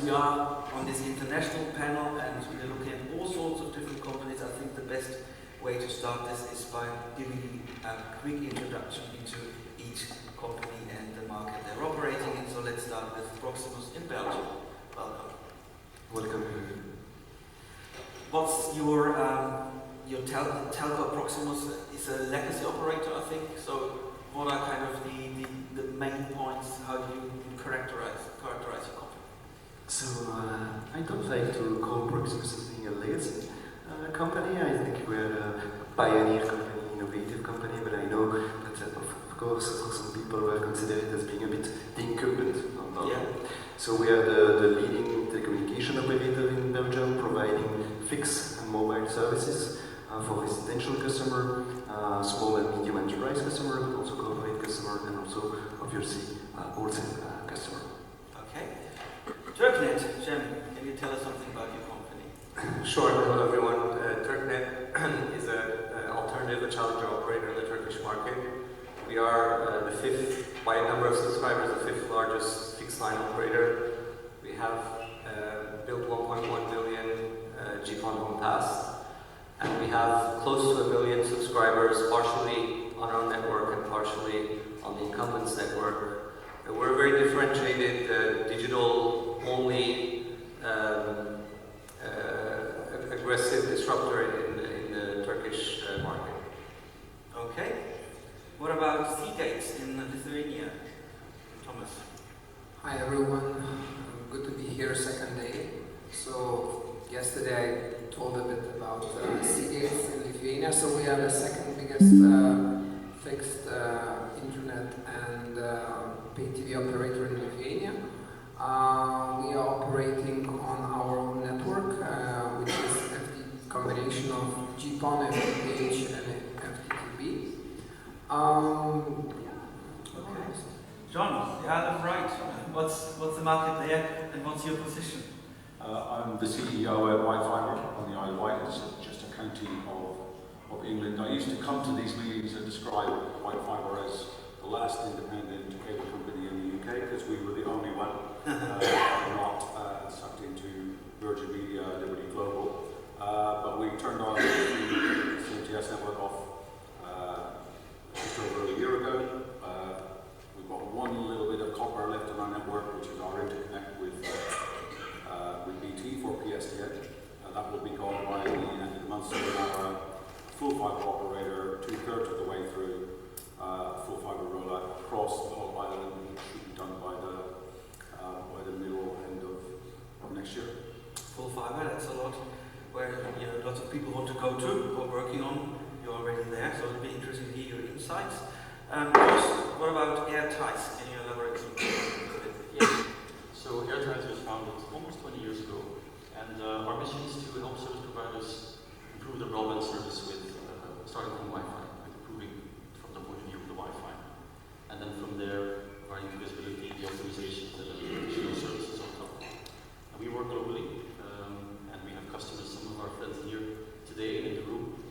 we are on this international panel and we're looking at all sorts of different companies, I think the best way to start this is by giving you a quick introduction into each company and the market they're operating in. So let's start with Proximus in Belgium. Welcome. Welcome. What's your telco? Proximus is a legacy operator, I think. So what are kind of the main points? How do you characterize your company? So I don't like to call Proximus as being a legacy company. I think we're a pioneer company, innovative company, but I know that of course for some people will consider it as being a bit the incumbent on that. Yeah. So we are the leading telecommunication operator in Belgium, providing fixed and mobile services for residential customer, small and medium enterprise customer, but also corporate customer, and also obviously wholesale customer. Okay. Turknet, Jem, can you tell us something about your company? Sure. Hello everyone. Turknet is an alternative, a challenger operator in the Turkish market. We are the fifth, by number of subscribers, the fifth largest fixed line operator. We have built 1.1 million GPON home pass, and we have close to 1 million subscribers, partially on our network and partially on the incumbent's network. We're a very differentiated, digital-only, aggressive disruptor in the Turkish market. Okay. What about Seagates in Lithuania? Thomas. Hi everyone. Good to be here second day. So yesterday I told a bit about Seagates in Lithuania. So we are the second biggest fixed internet and pay TV operator in Lithuania. We are operating on our own network, which is a combination of GPON, FTTH, and FTTB. Okay. John, yeah, right. What's the market there, and what's your position? I'm the CEO at Wifi on the Isle of Wight. It's just a county of England. I used to come to these meetings and describe Wifi as the last independent cable company in the UK, because we were the only one not sucked into Virgin Media, Liberty Global. But we turned our CMTS network off just over a year ago. We've got one little bit of copper left on our network, which is our interconnect with BT for PSTN. That will be gone by the end of the month. So we're now a full fibre operator, 2/3 of the way through full fibre rollout across the whole island, which should be done by the middle end of next year. Full fibre, that's a lot where lots of people want to go to or working on. You're already there, so it'll be interesting to hear your insights. First, what about AirTice? Can you elaborate a bit? Yes. So AirTice was founded almost 20 years ago, and our mission is to help service providers improve their broadband service with starting from Wi-Fi, with improving from the point of view of the Wi-Fi, and then from there providing the visibility, the optimizations, and the additional services on top. And we work globally, and we have customers, some of our friends here today in the room.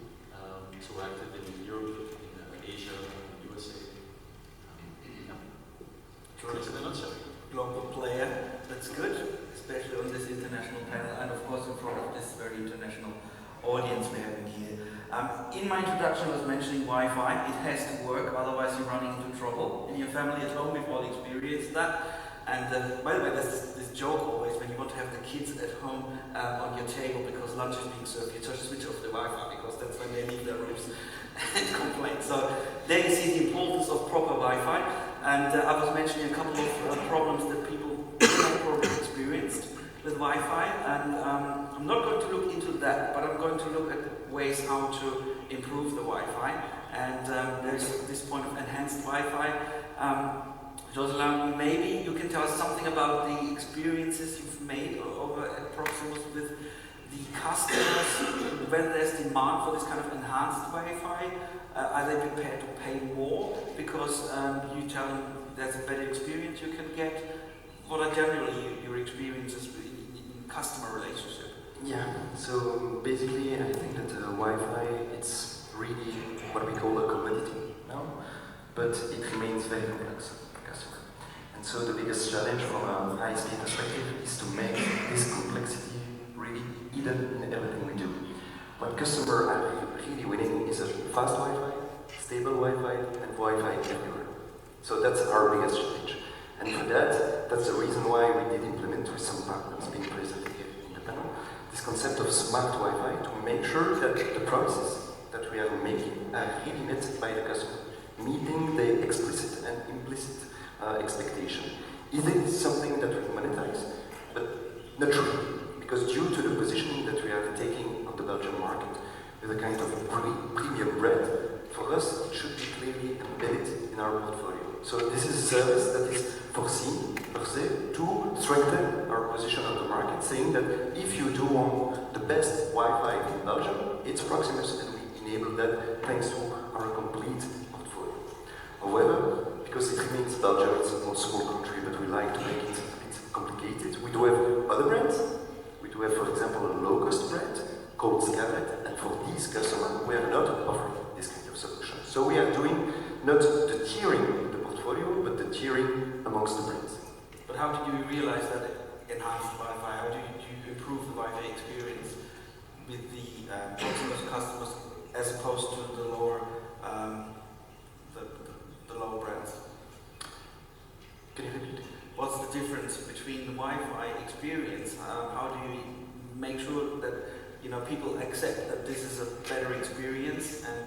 So we're active in Europe, in Asia, in the USA. That's in a nutshell. Global player, that's good, especially on this international panel, and of course in front of this very international audience we're having here. In my introduction I was mentioning Wi-Fi. It has to work, otherwise you're running into trouble. In your family at home, we've all experienced that. And by the way, there's this joke always when you want to have the kids at home on your table because lunch is being served, you just switch off the Wi-Fi because that's when they leave their rooms and complain. So there you see the importance of proper Wi-Fi. And I was mentioning a couple of problems that people have probably experienced with Wi-Fi. And I'm not going to look into that, but I'm going to look at ways how to improve the Wi-Fi. And there's this point of enhanced Wi-Fi. Josela, maybe you can tell us something about the experiences you've made over at Proximus with the customers, whether there's demand for this kind of enhanced Wi-Fi. Are they prepared to pay more because you tell them there's a better experience you can get? What are generally your experiences in customer relationship? Yeah, so basically I think that Wi-Fi, it's really what we call a commodity now, but it remains very complex for the customer. And so the biggest challenge from an ISP perspective is to make hidden in everything we do. What customers are really winning is a fast Wi-Fi, stable Wi-Fi, and Wi-Fi everywhere. So that's our biggest challenge. And for that, that's the reason why we did implement with some partners being presented here in the panel, this concept of smart Wi-Fi to make sure that the promises that we are making are really met by the customer, meeting the explicit and implicit expectation. Is it something that we monetize? But not true, because due to the positioning that we are taking on the Belgian market with a kind of premium brand, for us it should be clearly embedded in our portfolio. So this is a service that is foreseen, per se, to strengthen our position on the market, saying that if you do want the best Wi-Fi in Belgium, it's Proximus, and we enable that thanks to our complete portfolio. However, because it remains Belgium, it's a small country, but we like to make it a bit complicated. We do have other brands. We do have, for example, a low-cost brand called Scarlet, and for these customers, we are not offering this kind of solution. So we are doing not the tiering in the portfolio, but the tiering amongst the brands. But how did you realize that enhanced Wi-Fi? How do you improve the Wi-Fi experience with the Proximus customers as opposed to the lower the lower brands? Can you repeat? What's the difference between the Wi-Fi experience? How do you make sure that people accept that this is a better experience? And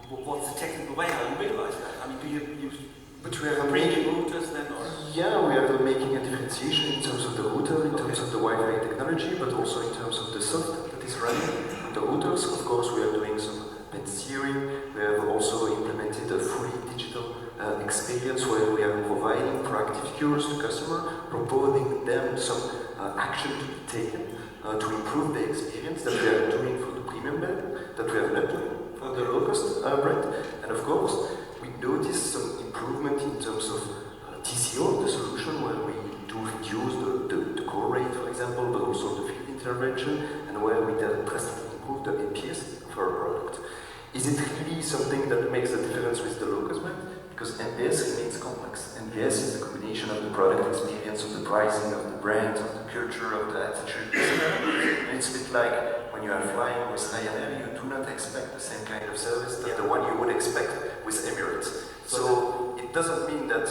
what's the technical way? How you realize that? I mean, do you use premium routers then? Or? Yeah, we are making a differentiation in terms of the router, in terms of the Wi-Fi technology, but also in terms of the software that is running on the routers. Of course, we are doing some band steering. We have also implemented a fully digital experience where we are providing proactive cures to customers, proposing them some action to be taken to improve the experience that we are doing for the premium brand, that we are not doing for the low-cost brand. And of course, we noticed some improvement in terms of TCO, the solution, where we do reduce the core rate, for example, but also the field intervention, and where we drastically improve the NPS of our product. Is it really something that makes a difference with the low-cost brand? Because NPS remains complex. NPS is the combination of the product experience, of the pricing, of the brand, of the culture, of the attitude. And it's a bit like when you are flying with Ryanair, you do not expect the same kind of service that the one you would expect with Emirates. So it doesn't mean that,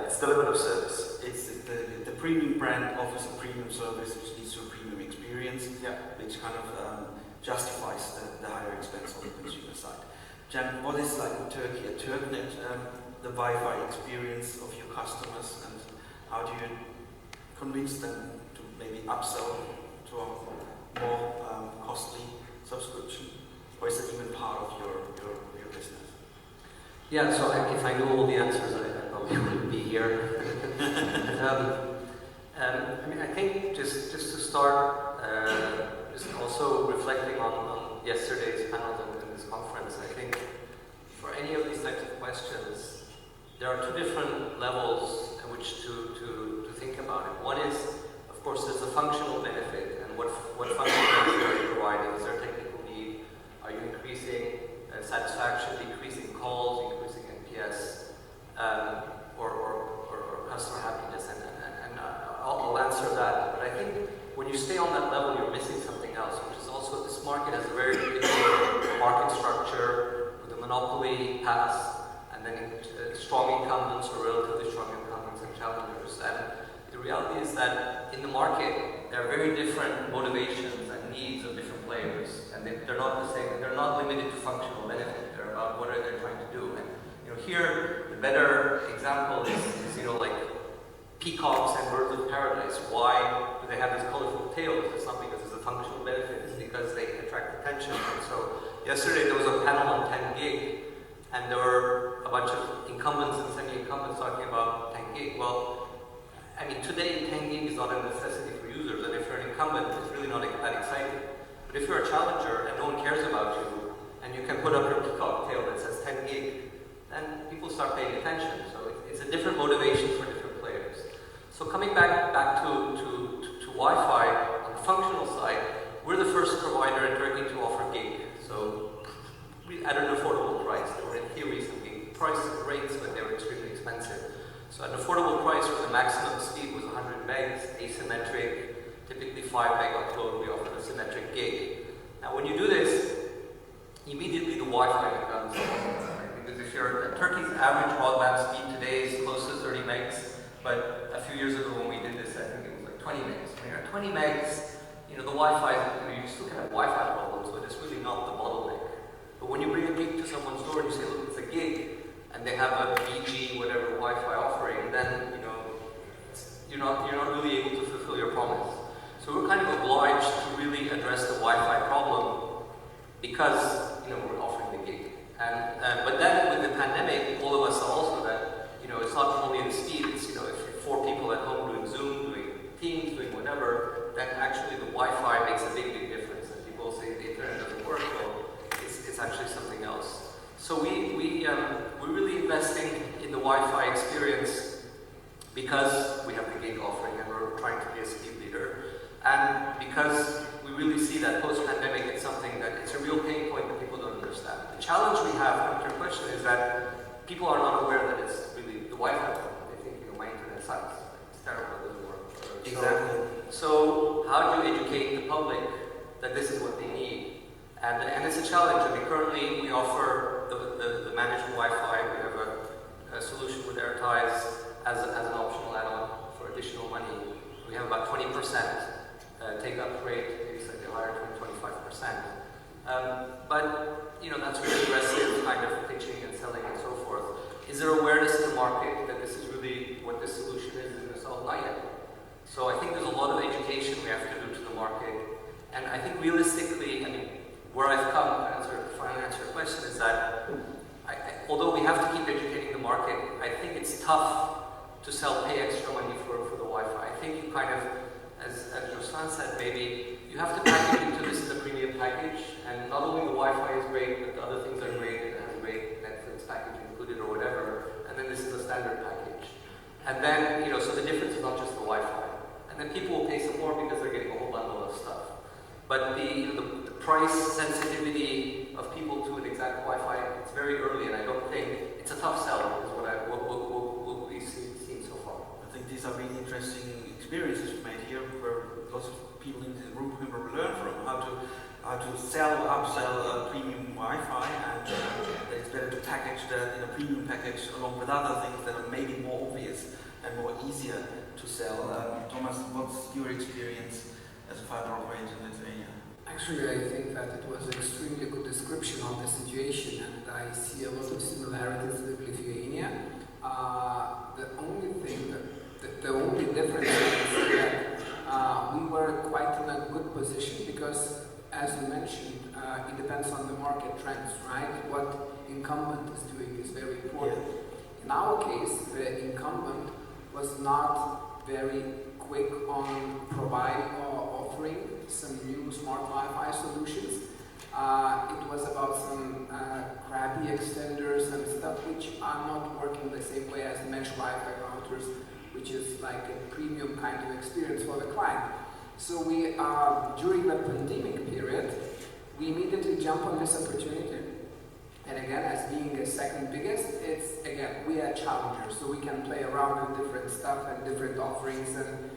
it's the level of service. It's the premium brand offers a premium service which leads to a premium experience, which kind of justifies the higher expense on the consumer side. Jan, what is like in Turkey, at Turknet, the Wi-Fi experience of your customers, and how do you convince them to maybe upsell to a more costly subscription, or is it even part of your business? Yeah, so if I knew all the answers, I probably wouldn't be here. I think just to start, just also reflecting on yesterday's panel and this conference, I think for any of these types of questions, there are two different levels in which to think about it. One is, of course, there's a functional benefit, and what functional benefit are you providing? Is there a technical need? Are you increasing satisfaction, decreasing calls, increasing NPS, or customer happiness? And I'll answer that. But I think when you stay on that level, you're missing something else, which is also this market has a very predictable market structure with a monopoly past, and then strong incumbents or relatively strong incumbents and challengers. And the reality is that in the market, there are very different motivations and needs of different players, and they're not the same. They're not limited to functional benefit. They're about what are they trying to do. And here, the better example is like peacocks and birds of paradise. Why do they have these colorful tails? It's not because it's a functional benefit. It's because they attract attention. And so yesterday there was a panel on 10 gig, and there were a bunch of incumbents and semi-incumbents talking about 10 gig. Well, I mean, today 10 gig is not a necessity for users, and if you're an incumbent, it's really not that exciting. But if you're a challenger and no one cares about you, and you can put up your peacock tail that says 10 gig, then people start paying attention. So it's a different motivation for different players. So coming back to Wi-Fi, on the functional side, we're the first provider in Turkey to offer gig. So at an affordable price. There were in theory some gig price rates, but they were extremely expensive. So at an affordable price where the maximum speed was 100 megs, asymmetric, typically 5 meg upload, we offer a symmetric gig. Now when you do this, immediately the Wi-Fi becomes right? Because if Turkey's average broadband speed today is close to 30 megs, but a few years ago when we did this, I think it was like 20 megs. When you're at 20 megs, you know, the Wi-Fi, you still can have Wi-Fi problems, but it's really not the bottleneck. But when you bring a gig to someone's door and you say, look, it's a gig, and they have a BG, whatever Wi-Fi offering, then, you know, you're not really able to fulfill your promise. So we're kind of obliged to really address the Wi-Fi problem because, you know, we're offering the gig. And but then with the pandemic, all of us saw also that, you know, it's not only the speed, it's, you know, if you're 4 people at home doing Zoom, doing Teams, doing whatever, then actually the Wi-Fi makes a big, big difference. And people say the internet doesn't work, well, it's actually something else. So we're really investing in the Wi-Fi experience because we have the gig offering and we're trying to be a speed leader. And because we really see that post-pandemic it's something that it's a real pain point that people don't understand. The challenge we have, to your question, is that people are not aware that it's really the Wi-Fi problem. They think, you know, my internet sucks. It's terrible, it doesn't work. Exactly. So how do you educate the public that this is what they need? And it's a challenge. I mean, currently we offer the managed Wi-Fi. We have a solution with AirTies as an optional add-on for additional money. We have about 20% take-up rate, maybe slightly higher, 25%. But you know, that's really aggressive kind of pitching and selling and so forth. Is there awareness in the market that this is really what this solution is in itself? Not yet. So I think there's a lot of education we have to do to the market. And I think realistically, I mean, where I've come, to finally answer your question, is that although we have to keep educating the market, I think it's tough to pay extra money for the Wi-Fi. I think you kind of, as Josvan said, maybe you have to package into this as a premium package, and not only the Wi-Fi is great, but the other things are great. It has a great Netflix package included or whatever, and then this is a standard package. And then, you know, so the difference is not just the Wi-Fi. And then people will pay some more because they're getting a whole bundle of stuff. But the price sensitivity of people to an exact Wi-Fi, it's very early, and I don't think it's a tough sell, is what we've seen so far. I think these are really interesting experiences made here, where lots of people in the room can learn from how to sell, upsell premium Wi-Fi, and that it's better to package that in a premium package along with other things that are maybe more obvious and more easier to sell. Thomas, what's your experience as a fiber operator in Lithuania? Actually, I think that it was an extremely good description of the situation, and I see a lot of similarities with Lithuania. The only difference is that we were quite in a good position because, as you mentioned, it depends on the market trends, right? What incumbent is doing is very important. Yeah. In our case, the incumbent was not very quick on providing or offering some new smart Wi-Fi solutions. It was about some crappy extenders and stuff which are not working the same way as mesh Wi-Fi routers, which is like a premium kind of experience for the client. So we, during the pandemic period, we immediately jumped on this opportunity. And again, as being the second biggest, it's, again, we are challengers, so we can play around with different stuff and different offerings. And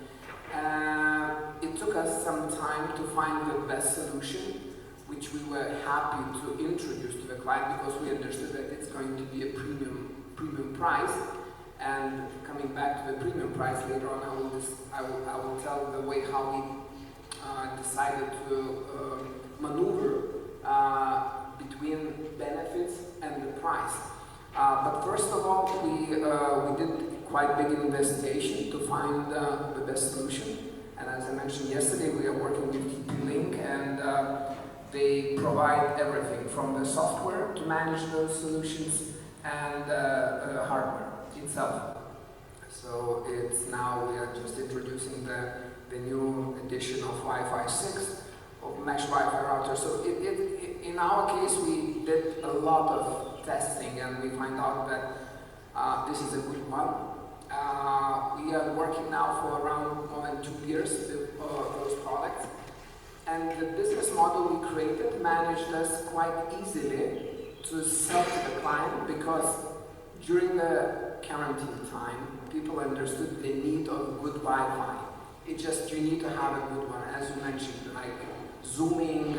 it took us some time to find the best solution, which we were happy to introduce to the client because we understood that it's going to be a premium price. And coming back to the premium price later on, I will tell the way how we decided to maneuver between benefits and the price. But first of all, we did quite big investigation to find the best solution. And as I mentioned yesterday, we are working with TP-Link, and they provide everything from the software to manage those solutions and hardware itself. So it's now we are just introducing the new edition of Wi-Fi 6 of mesh Wi-Fi router. So in our case, we did a lot of testing, and we find out that this is a good one. We are working now for around more than 2 years with those products, and the business model we created managed us quite easily to sell to the client, because during the quarantine time, people understood the need of good Wi-Fi. It's just you need to have a good one, as you mentioned, like Zooming,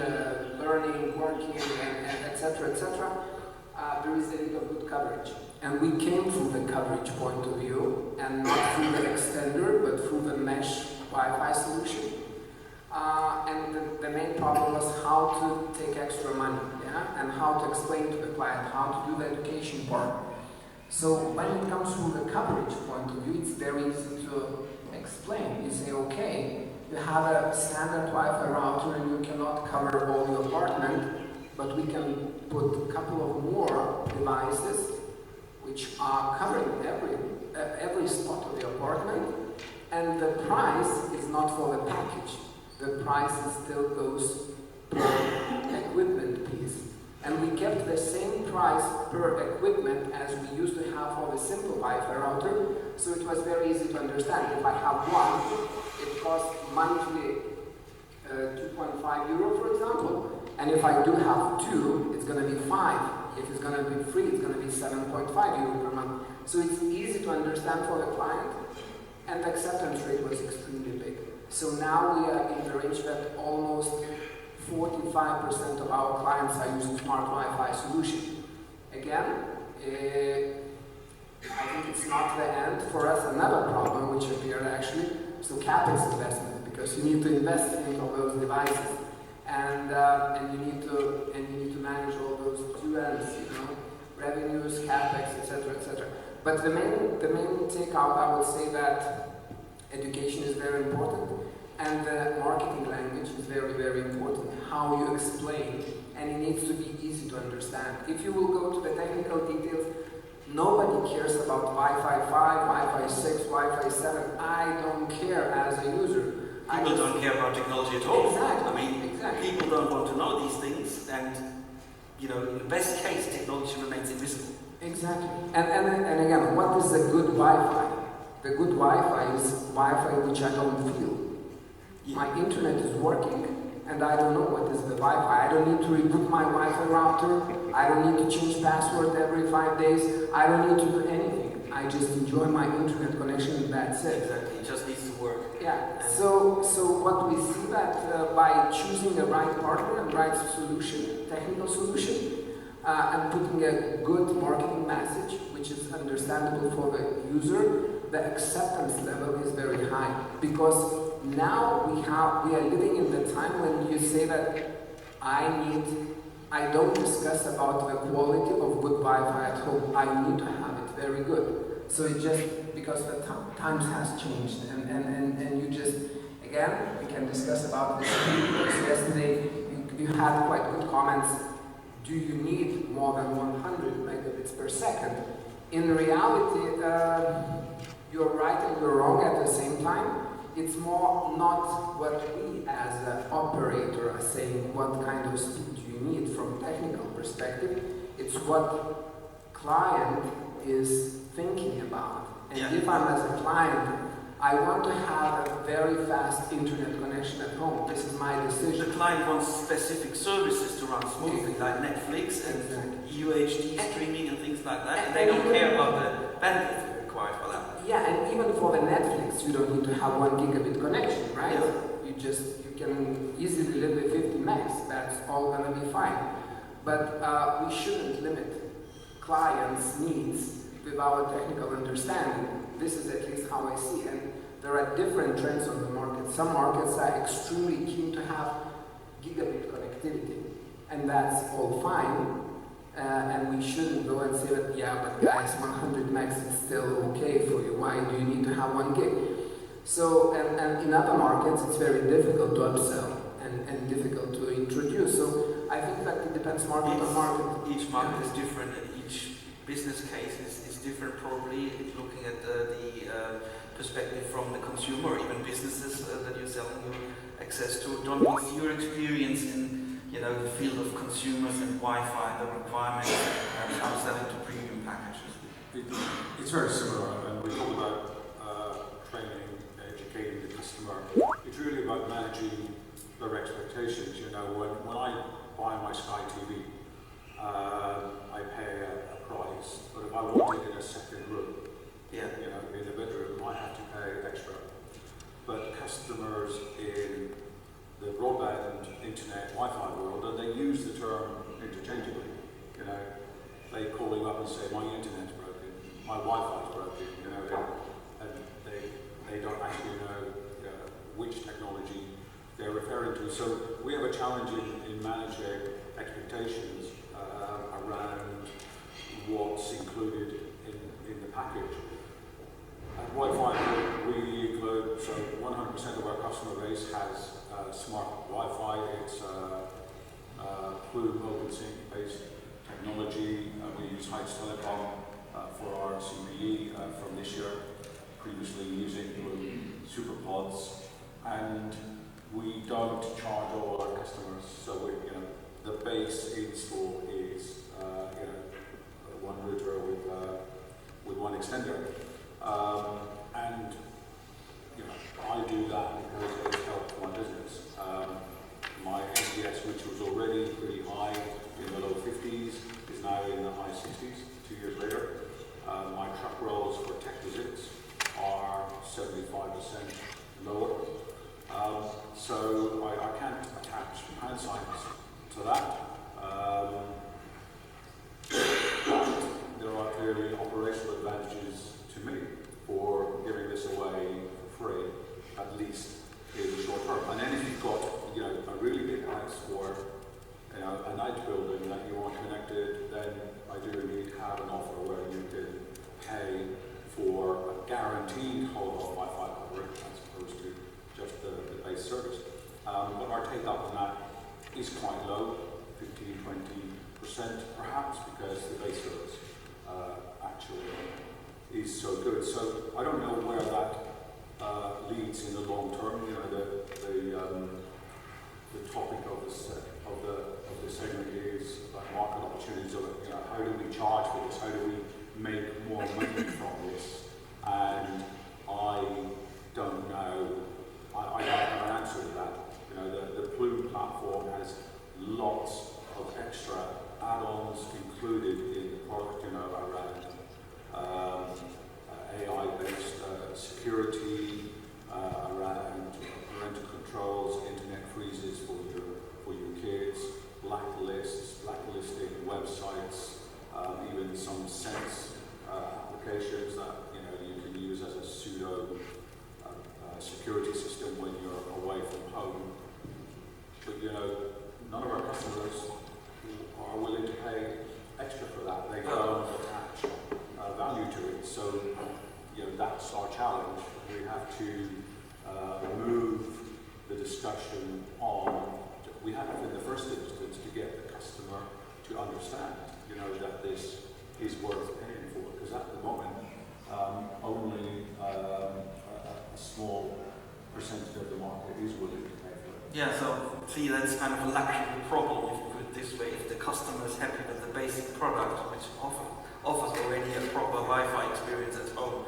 learning, working, and etc., etc. There is a need of good coverage. And we came from the coverage point of view, and not through the extender, but through the mesh Wi-Fi solution. And the main problem was how to take extra money, yeah? And how to explain to the client, how to do the education part. So when it comes from the coverage point of view, it's very easy to explain. You say, okay, you have a standard Wi-Fi router and you cannot cover all the apartment, but we can put a couple of more devices which are covering every spot of the apartment, and the price is not for the package. The price still goes per equipment piece. And we kept the same price per equipment as we used to have for the simple Wi-Fi router, so it was very easy to understand. If I have one, it costs monthly 2.5 euro, for example, and if I do have two, it's going to be 5. If it's going to be free, it's going to be 7.5 euro per month. So it's easy to understand for the client, and the acceptance rate was extremely big. So now we are in the range that almost 45% of our clients are using smart Wi-Fi solution. Again, I think it's not the end. For us, another problem which appeared actually, so CapEx investment, because you need to invest in all those devices, and you need to manage all those two ends, revenues, CapEx, etc., etc. But the main takeout, I would say that education is very important, and the marketing language is very, very important. How you explain, and it needs to be easy to understand. If you will go to the technical details, nobody cares about Wi-Fi 5, Wi-Fi 6, Wi-Fi 7. I don't care as a user. People don't care about technology at all. Exactly. I mean, exactly. People don't want to know these things, and in the best case, technology remains invisible. Exactly. And again, what is the good Wi-Fi? The good Wi-Fi is Wi-Fi which I don't feel. Yeah. My internet is working, and I don't know what is the Wi-Fi. I don't need to reboot my Wi-Fi router. I don't need to change password every 5 days. I don't need to do anything. I just enjoy my internet connection, and that's it. Exactly. It just needs to work. Yeah. So what we see that by choosing the right partner and right solution, technical solution, and putting a good marketing message, which is understandable for the user, the acceptance level is very high, because now we are living in the time when you say that I don't discuss about the quality of good Wi-Fi at home. I need to have it very good. So it's just because the times has changed, and you just, again, we can discuss about this. Yesterday you had quite good comments. Do you need more than 100 megabits per second? In reality, you're right and you're wrong at the same time. It's more not what we as an operator are saying, what kind of speed do you need from technical perspective. It's what client is thinking about. And yeah. If I'm as a client, I want to have a very fast internet connection at home. This is my decision. The client wants specific services to run smoothly, like Netflix and UHD streaming and things like that, and they don't care about the bandwidth required for that. Yeah, and even for the Netflix, you don't need to have 1 gigabit connection, right? Yeah. You can easily live with 50 megs. That's all gonna be fine. But we shouldn't limit clients' needs with our technical understanding. This is at least how I see it. And there are different trends on the market. Some markets are extremely keen to have gigabit connectivity, and that's all fine. And we shouldn't go and say that, yeah, but guys, 100 megs is still okay for you. Why do you need to have 1 gig? So, and in other markets, it's very difficult to upsell and difficult to introduce. So I think that it depends market on market. Each market is different, and each business case is different, probably looking at the perspective from the consumer, or even businesses that you're selling your access to. Don, what's your experience in the field of consumers and Wi-Fi, the requirements and upselling to premium packages? It's very similar, and we talk about training, educating the customer. It's really about managing their expectations. When I buy my Sky TV, I pay a price, but if I want it in a second room, yeah. In the bedroom, I have to pay extra. but customers in the broadband, internet, Wi-Fi world, and they use the term interchangeably. You know, they call you up and say, my internet's broken, my Wi-Fi's broken, you know, and they don't actually know which technology they're referring to. So we have a challenge in managing expectations around what's included in the package. At Wi-Fi, we include, so 100% of our customer base has smart Wi-Fi. It's Plume OpenSync based technology. We use Heights Telecom for our CPE from this year, previously using Plume SuperPods, and we don't charge all our customers. So the base install is one router with one extender. And I do that because it helps my business. My NPS, which was already pretty high in the low 50s, is now in the high 60s 2 years later. My truck rolls for tech visits are 75% lower. So I can't attach hand signs to that. There are clearly operational advantages to me for giving this away for free, at least in the short term. And then if you've got a really big house or a night building that you want connected, then I do indeed have an offer where you can pay for a guaranteed whole Wi-Fi coverage as opposed to just the base service. But our take up on that is quite low, 15-20% perhaps, because the base service actually is so good. So I don't know where that leads in the long term. The topic of the segment is about market opportunities. Of how do we charge for this? How do we make more money from this? And I don't know. I don't have an answer to that. The Plume platform has lots of extra add-ons included in the product. Around AI-based security, around parental controls, internet freezes for your kids, blacklisting websites, even some sense applications that you can use as a pseudo security system when you're away from home. But none of our customers are willing to pay extra for that. They don't attach value to it. So that's our challenge. We have to move the discussion on. We have, in the first instance, to get the customer to understand, that this is worth paying for. Because at the moment, only a small percentage of the market is willing to pay for it. Yeah, so see, that's kind of a luxury problem, if you put it this way. If the customer is happy with the basic product, which offers already a proper Wi-Fi experience at home,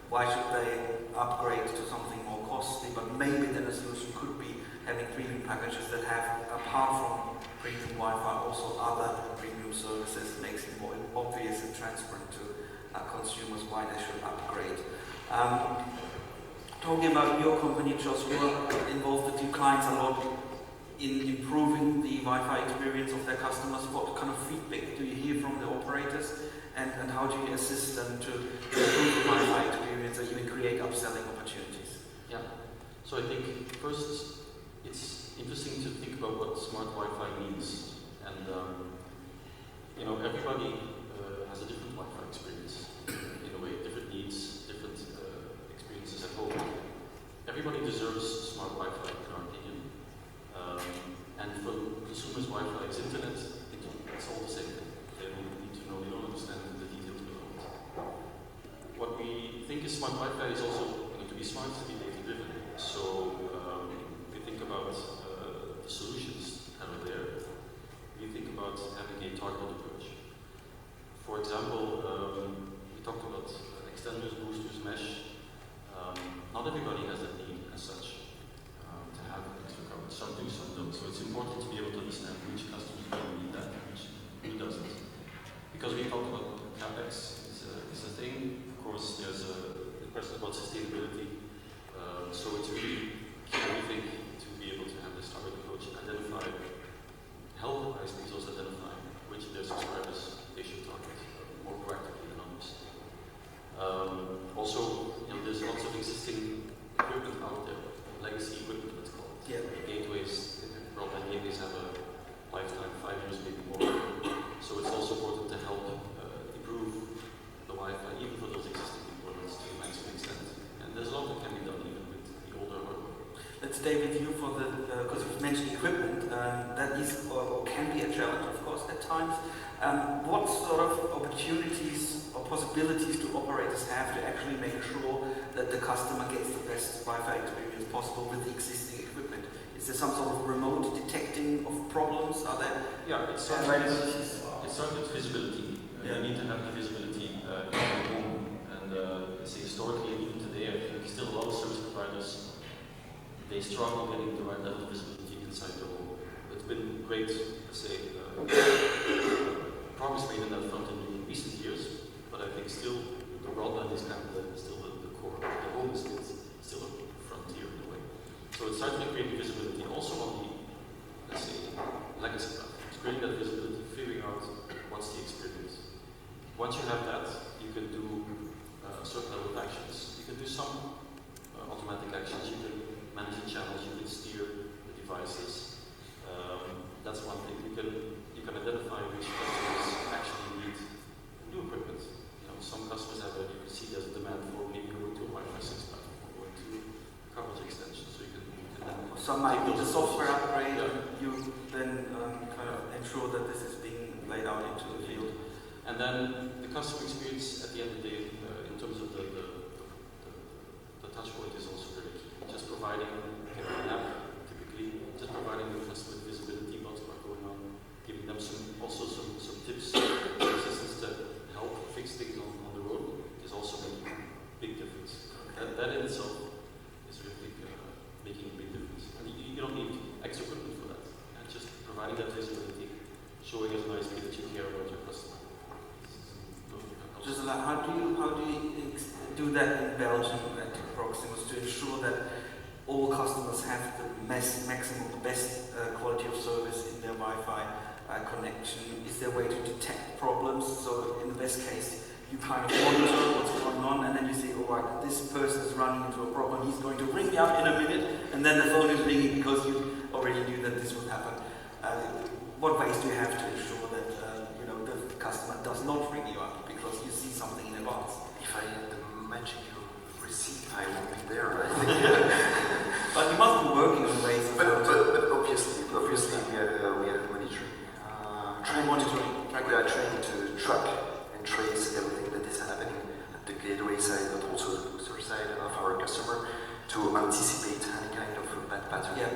why should they upgrade to something more costly? But maybe then a solution could be having premium packages that have, apart from premium Wi-Fi, also other premium services. Makes it more obvious and transparent to consumers why they should upgrade. Talking about your company, Jos, you are involved with your clients a lot in improving the Wi-Fi experience of their customers. What kind of feedback do you hear from the operators? And how do you assist them to improve the Wi-Fi experience or even create upselling opportunities? Yeah. So I think first it's interesting to think about what smart Wi-Fi means. And everybody has a different Wi-Fi experience in a way, different needs, different experiences at home. Everybody deserves smart Wi-Fi, in our opinion. And for consumers, Wi-Fi is internet. It's all the same thing. They don't need to know, they don't understand the details below it. What we think is smart Wi-Fi is also going to be smart to be data-driven. So if you think about the solutions that are there, we think about having a targeted approach. For example, we talked about extenders, boosters, mesh. Not everybody has that need as such to have extra coverage. Some do, some don't. So it's important to be able to understand which customers really need that and who doesn't. Because we talked about CapEx is a thing. Of course, there's a question about sustainability. So it's really key, I think, to be able to have this target approach, identify, help ISPs also identify which of their subscribers they should target more proactively than others. Also, there's lots of existing equipment out there, legacy equipment, let's call it. Yeah. Gateways, broadband gateways have a lifetime, 5 years, maybe more. So it's also important to help improve the Wi-Fi, even for those existing deployments to a maximum extent. And there's a lot that can be done even with the older hardware. Let's stay with you for the, because you've mentioned equipment, that is or can be a challenge, of course, at times. What sort of opportunities or possibilities do operators have to actually make sure that the customer gets the best Wi-Fi experience possible with the existing equipment? Is there some sort of remote detecting of problems? Are there? Yeah, it starts with visibility. Yeah. You need to have the visibility in the home. And say historically, and even today, I think still a lot of service providers, they struggle getting the right level of visibility inside the home. It's been great, let's say, progress made in that front in recent years, but I think still the broadband is kind of still the core. The home is still a frontier in a way. So it's starting to create visibility also on the, let's say, legacy platforms. Creating that visibility, figuring out what's the experience. Once you have that, you can do a certain level of actions. You can do some automatic actions. You can manage the channels. You can steer the devices. That's one thing. You can identify which customers actually need new equipment. Some customers have you can see there's a demand for maybe going to a Wi-Fi 6 platform or going to coverage extension. So you can then Some might be the software upgrade. Yeah. You then kind of ensure that this is being laid out into the field. And then the customer experience at the end of the day, in terms of the touch point is also very key. Just providing an app, typically, just providing the customer with visibility about what's going on, giving them some tips, assistance to help fix things on the road is also making a big difference. That in itself is really making a big difference. And you don't need extra equipment for that. And just providing that visibility, showing as an ISP that you care about your customer. Just like, how do you do that in Belgium at Proximus to ensure that all customers have the maximum, best quality of service in their Wi-Fi connection? Is there a way to detect problems? So in the best case, you kind of monitor what's going on, and then you say, oh, right, this person is running into a problem. He's going to ring me up in a minute, and then the phone is ringing because you already knew that this would happen. What ways do you have to ensure that the customer does not ring you up because you see something in advance? If I had the magical receipt, I would be there, I think. But you must be working on ways. But obviously we are monitoring. We are trying to track and trace everything that is happening at the gateway side, but also the booster side of our customer to anticipate any kind of bad pattern. Yeah.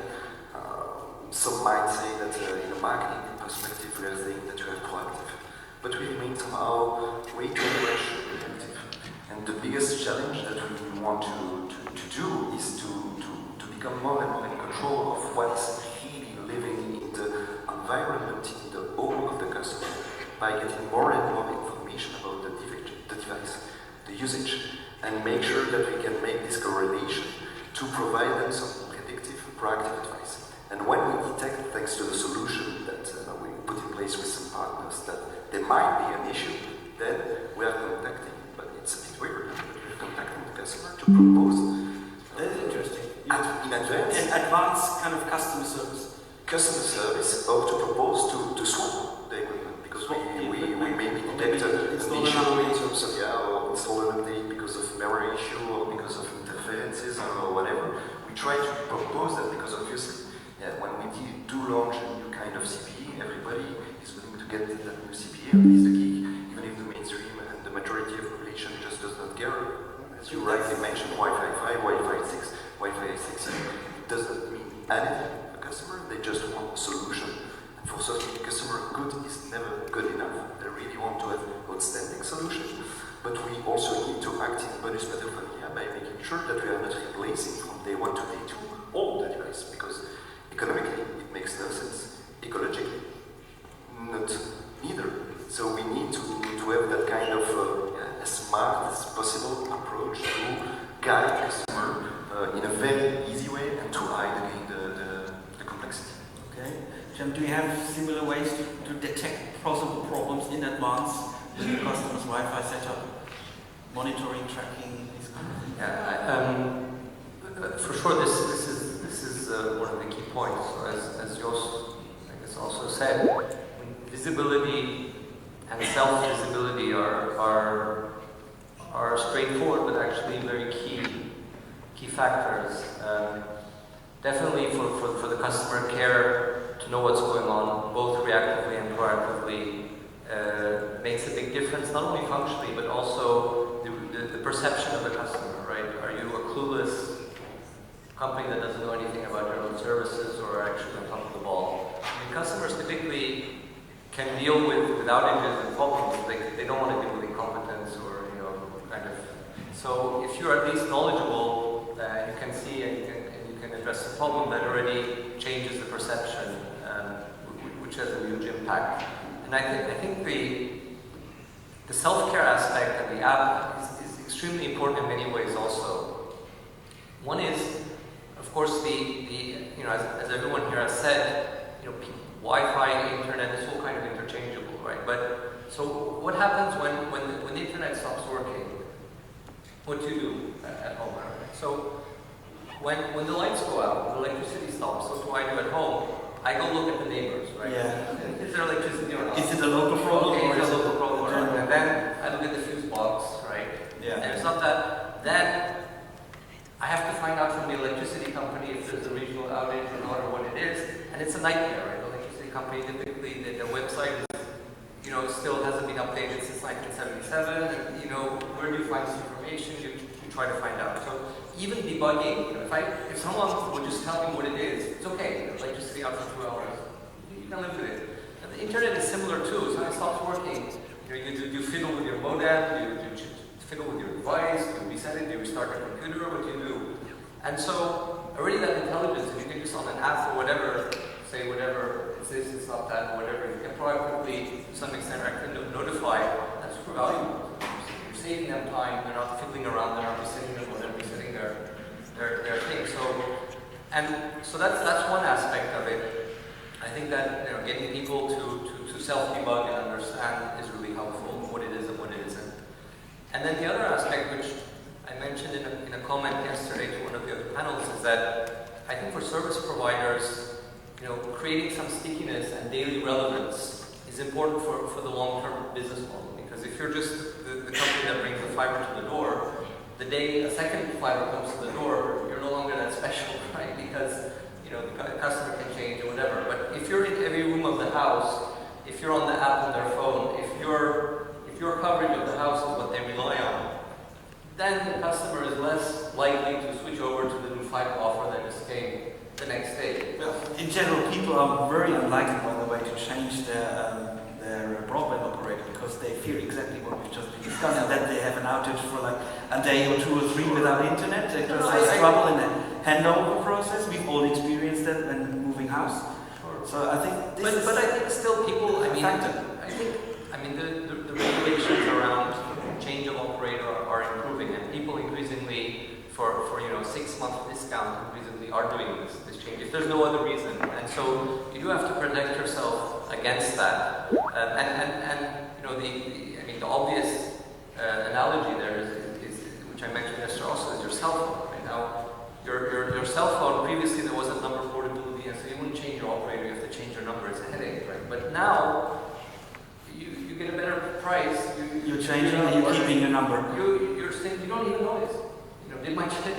Some might say that in a marketing perspective we are saying that you are proactive, but we remain somehow way too much reactive. And the biggest challenge that we want to do is to become more and more in control of what is really living in the environment, in the home of the customer, by getting more and more information about the device, the usage, and make sure that we can make this correlation to provide them some predictive, proactive advice. And when we detect, thanks to the solution that we put in place with some partners, that there might be an issue, then we are contacting, but it's a bit weird, but we're contacting the customer to propose. That is interesting. In advance. An advanced kind of customer service. Customer service, or to propose to swap the equipment, because we maybe detect an issue in terms of, or install an update because of memory issue, or because of interferences, or whatever. We try to propose that, because obviously, when we do launch a new kind of CPE, everybody is willing to get that new CPE, and is the key, even if the mainstream and the majority of population just does not care. As you rightly mentioned, Wi-Fi 5, Wi-Fi 6, Wi-Fi 6, it doesn't mean anything to the customer, they just want a solution. And for certain customer, good is never good enough. They really want to have outstanding solution. But we also need to act in bonus pedophilia by making sure that we are not replacing from day 1 to day 2 all the devices, because economically, it makes no sense. Ecologically, not neither. So we need to have that kind of as smart as possible approach to guide customer in a very Tim, do you have similar ways to detect possible problems in advance with your customers' Wi-Fi setup? Monitoring, tracking, these kind of things? Yeah, for sure this is one of the key points. So as Jos, I guess, also said, visibility and self-visibility are straightforward, but actually very key factors. Definitely for the customer care to know what's going on, both reactively and proactively, makes a big difference, not only functionally, but also the perception of the customer, right? Are you a clueless company that doesn't know anything about your own services, or are actually on top of the ball? I mean, customers typically can deal with outages and problems. They don't want to deal with incompetence or, kind of. So if you're at least knowledgeable, you can see and you can address the problem, that already changes the perception, which has a huge impact. And I think the self-care aspect of the app is extremely important in many ways also. One is, of course, as everyone here has said, Wi-Fi, internet is all kind of interchangeable, right? But so what happens when the internet stops working? What do you do at home? Right? So when the lights go out, the electricity stops, what do I do at home? I go look at the neighbors, right? Yeah. Is there electricity or not? Is it a local problem? Okay, or it's is a it local problem. Right? And then I look at the fuse box, right? Yeah. And it's not that. Then I have to find out from the electricity company if there's a regional outage or not, or what it is. And it's a nightmare, right? The electricity company, typically, their website is, still hasn't been updated since 1977. And, where do you find this information? You try to find out. So even debugging, if someone would just tell me what it is, it's okay. Electricity out for 2 hours. You can live with it. And the internet is similar too. So when it stops working, you fiddle with your modem, you fiddle with your device, you reset it, you restart your computer, what do you do? And so already that intelligence, if you can do this on an app or whatever, say whatever, it's this, it's not that, whatever, you can proactively, to some extent, notify, that's super valuable. You're saving them time, they're not fiddling around, they're not resetting them, or they're resetting their thing. So that's one aspect of it. I think that getting people to self-debug and understand is really helpful, what it is and what it isn't. And then the other aspect, which I mentioned in a comment yesterday to one of the other panels, is that I think for service providers, creating some stickiness and daily relevance is important for the long-term business model. Because if you're just the company that brings the fiber to the door, the day a second fiber comes to the door, you're no longer that special, right? Because the customer can change or whatever. But if you're in every room of the house, if you're on the app on their phone, if your coverage of the house is what they rely on, then the customer is less likely to switch over to the new fiber offer that just came the next day. Well, in general, people are very unlikely, by the way, to change their broadband operator because they fear exactly what we just discussed, and that they have an outage for like a day or 2 or 3 without internet. They just have trouble in the handover process. We've all experienced that when moving house. Sure. So I think this is but I think still people, the regulations around change of operator are improving, and people increasingly for 6-month discount increasingly are doing this change if there's no other reason. And so you do have to protect yourself against that. The obvious analogy there is which I mentioned yesterday also, is your cell phone. Right now, your cell phone, previously there wasn't number portability, and so you wouldn't change your operator, you have to change your number, it's a headache, right? But now you get a better price. you're changing and you're keeping your number. You're saying you don't even notice. Did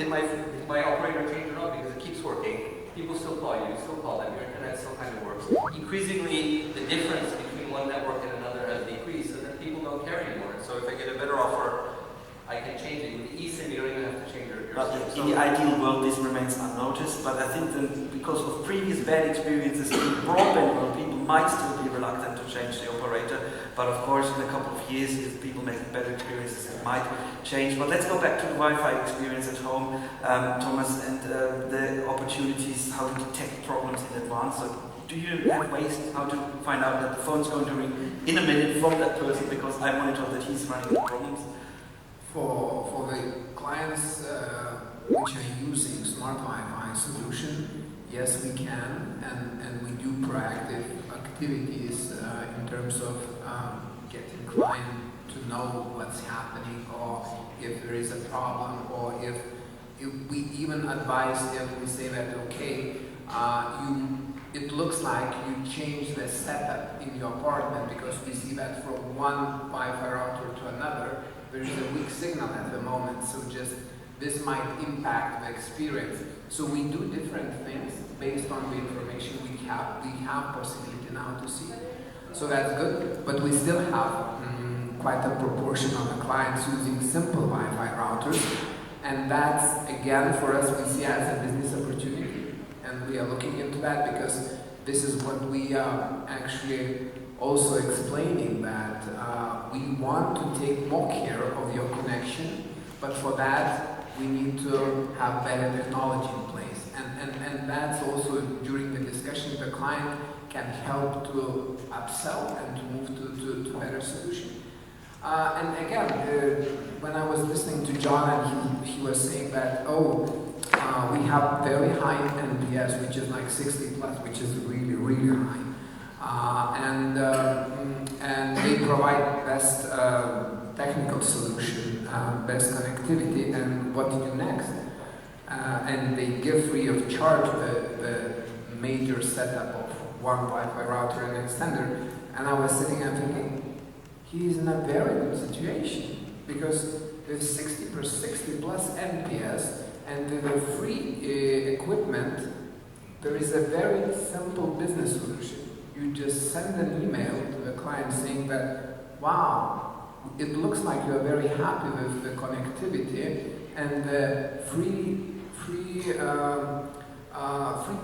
my operator change or not? Because it keeps working. People still call you still call them. Your internet still kind of works. Increasingly, the difference between one network and another has decreased, so that people don't care anymore. So if I get a better offer, I can change it. With eSIM, you don't even have to change your SIM. In the ideal world, this remains unnoticed, but I think that because of previous bad experiences in the broadband world, people might still be reluctant to change the operator. But of course, in a couple of years, if people make better experiences, it might change. But let's go back to the Wi-Fi experience at home, Thomas, and the opportunities, how to detect problems in advance. So do you have ways how to find out that the phone's going to ring in a minute from that person because I monitor that he's running into problems? For the clients which are using smart Wi-Fi solution, yes, we can, and we do proactive activities in terms of getting client to know what's happening, or if there is a problem, or if we even advise if we say that, okay, it looks like you change the setup in your apartment because we see that from one Wi-Fi router to another, there is a weak signal at the moment, so just this might impact the experience. So we do different things based on the information we have. We have possibility now to see. So that's good, but we still have quite a proportion of the clients using simple Wi-Fi routers, and that's, again, for us, we see as a business opportunity, and we are looking into that because this is what we are actually also explaining, that we want to take more care of your connection, but for that we need to have better technology in place, and that's also during the discussion the client can help to upsell and to move to better solution. And again, when I was listening to John, and he was saying that, we have very high NPS, which is like 60 plus, which is really, really high. And they provide best technical solution, best connectivity, and what to do next. And they give free of charge the major setup of one Wi-Fi router and extender. And I was sitting and thinking, he's in a very good situation, because with 60 plus NPS and with the free equipment, there is a very simple business solution. You just send an email to the client saying that, wow, it looks like you're very happy with the connectivity, and the free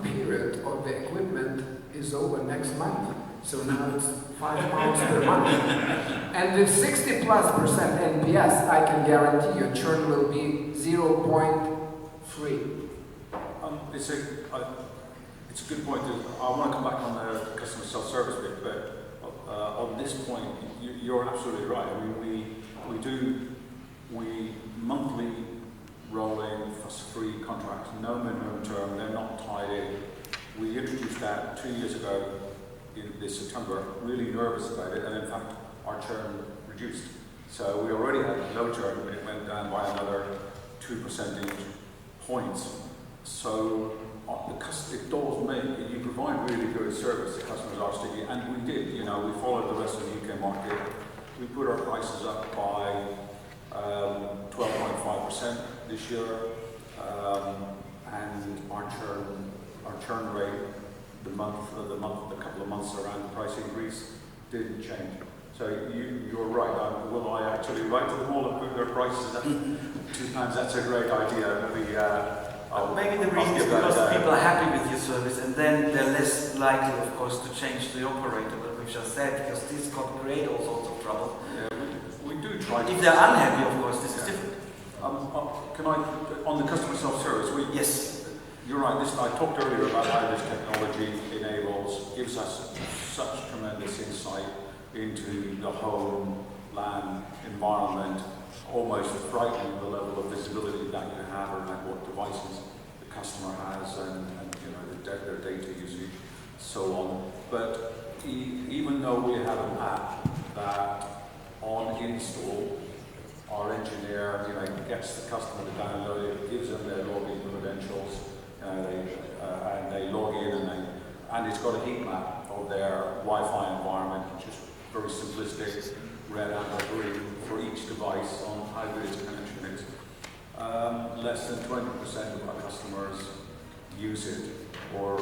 period of the equipment is over next month. So now it's £5 per month. And with 60+% NPS, I can guarantee your churn will be 0.3. It's a good point. I want to come back on the customer self-service bit, but on this point, you're absolutely right. I mean, we monthly rolling free contracts, no minimum term, they're not tied in. We introduced that 2 years ago in this September, really nervous about it, and in fact our churn reduced. So we already had low churn, but it went down by another 2 percentage points. So it does make, you provide really good service, the customers are sticky, and we did, we followed the rest of the UK market. We put our prices up by 12.5% this year, and our churn rate, the couple of months around the price increase didn't change. So you're right. Will I actually write to them all and put their prices up £2? That's a great idea. Maybe the reason is because people are happy with your service, and then they're less likely, of course, to change the operator, but we've just said, because this could create all sorts of trouble. Yeah, we do try. If they're unhappy, of course, this is different. Can I, on the customer self-service, yes. You're right, I talked earlier about how this technology gives us such tremendous insight into the home LAN environment, almost frightening the level of visibility that you have around what devices the customer has and their data usage, so on. But even though we have an app that on install, our engineer gets the customer to download it, gives them their login credentials, and they log in, and it's got a heat map of their Wi-Fi environment, which is very simplistic, red, amber, green for each device on how good its connection is. Less than 20% of our customers use it or